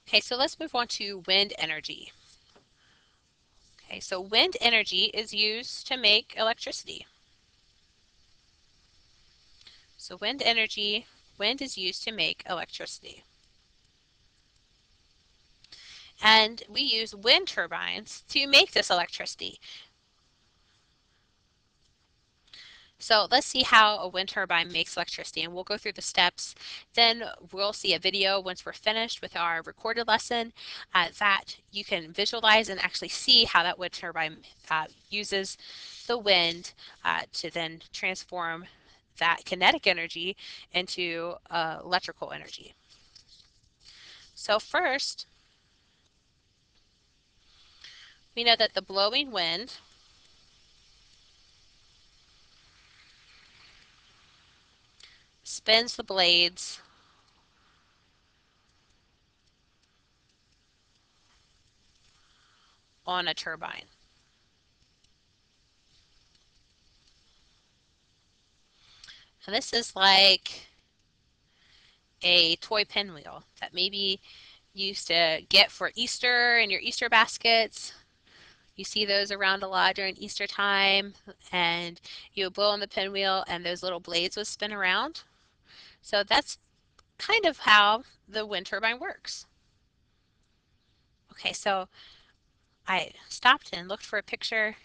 Okay, so let's move on to wind energy. Okay, so wind energy is used to make electricity. So wind is used to make electricity. And we use wind turbines to make this electricity. So let's see how a wind turbine makes electricity, and we'll go through the steps. Then we'll see a video once we're finished with our recorded lesson that you can visualize and actually see how that wind turbine uses the wind to then transform that kinetic energy into electrical energy. So first, we know that the blowing wind spins the blades on a turbine. And this is like a toy pinwheel that maybe you used to get for Easter in your Easter baskets. You see those around a lot during Easter time, and you would blow on the pinwheel and those little blades would spin around. So that's kind of how the wind turbine works. Okay, so I stopped and looked for a picture.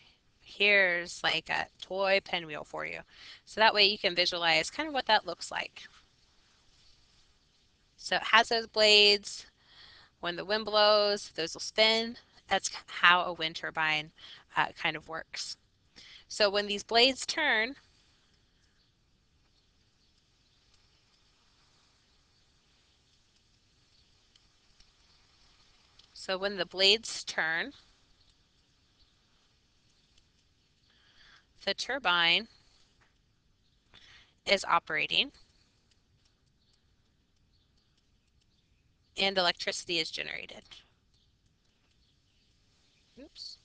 Here's like a toy pinwheel for you. So that way you can visualize kind of what that looks like. So it has those blades. When the wind blows, those will spin. That's how a wind turbine kind of works. So when these blades turn, so when the blades turn, the turbine is operating and electricity is generated. Oops.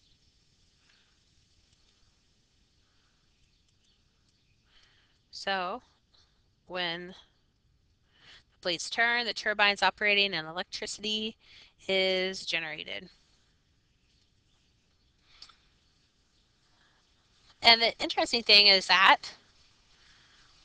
So when the blades turn, the turbine's operating and electricity is generated. And the interesting thing is that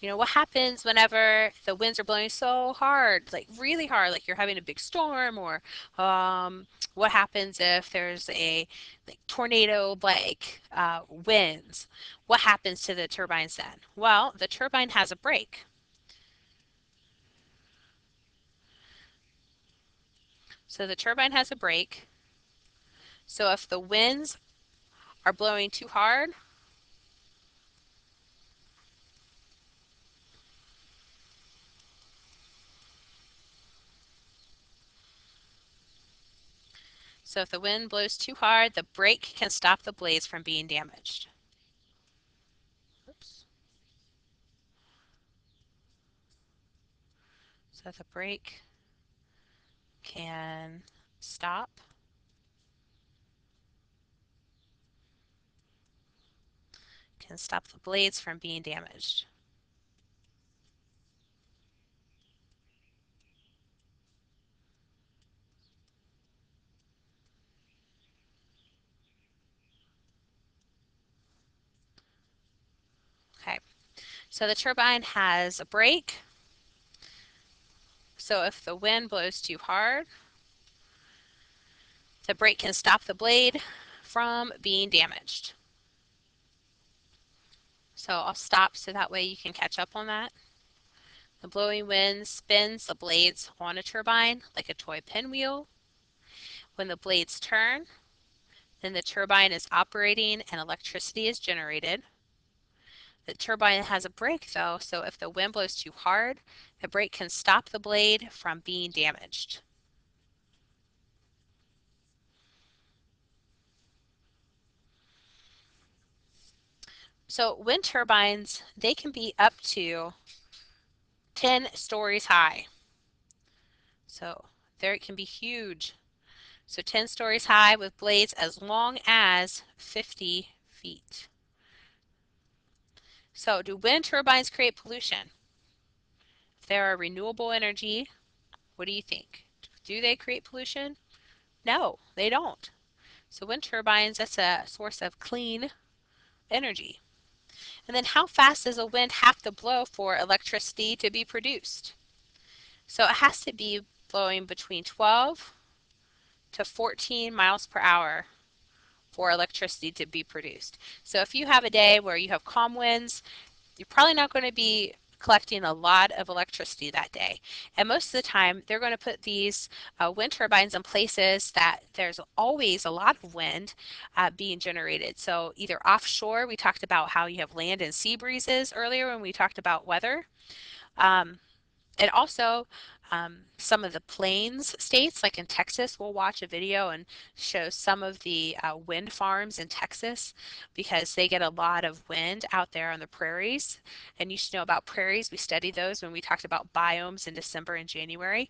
what happens whenever the winds are blowing so hard, like really hard, like you're having a big storm, or what happens if there's a like tornado-like winds? What happens to the turbines then? Well, the turbine has a brake. So the turbine has a brake. So if the winds are blowing too hard, so if the wind blows too hard, the brake can stop the blades from being damaged. Oops. So the brake can stop the blades from being damaged. Okay, so the turbine has a brake. So if the wind blows too hard, the brake can stop the blade from being damaged. So I'll stop so that way you can catch up on that. The blowing wind spins the blades on a turbine like a toy pinwheel. When the blades turn, then the turbine is operating and electricity is generated. The turbine has a brake though, so if the wind blows too hard, the brake can stop the blade from being damaged. So wind turbines, they can be up to 10 stories high. So there it can be huge. So 10 stories high with blades as long as 50 feet. So do wind turbines create pollution? If they're a renewable energy, what do you think? Do they create pollution? No, they don't. So wind turbines, that's a source of clean energy. And then how fast does a wind have to blow for electricity to be produced? So it has to be blowing between 12 to 14 miles per hour for electricity to be produced. So if you have a day where you have calm winds, you're probably not going to be collecting a lot of electricity that day. And most of the time, they're going to put these wind turbines in places that there's always a lot of wind being generated. So either offshore, we talked about how you have land and sea breezes earlier when we talked about weather. And also, some of the plains states, like in Texas, we'll watch a video and show some of the wind farms in Texas because they get a lot of wind out there on the prairies. And you should know about prairies. We studied those when we talked about biomes in December and January.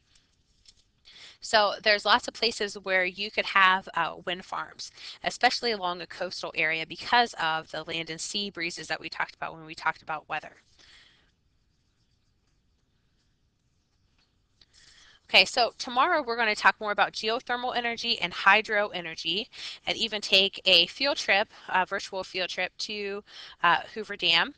So there's lots of places where you could have wind farms, especially along a coastal area because of the land and sea breezes that we talked about when we talked about weather. Okay, so tomorrow we're going to talk more about geothermal energy and hydro energy and even take a field trip, a virtual field trip to Hoover Dam.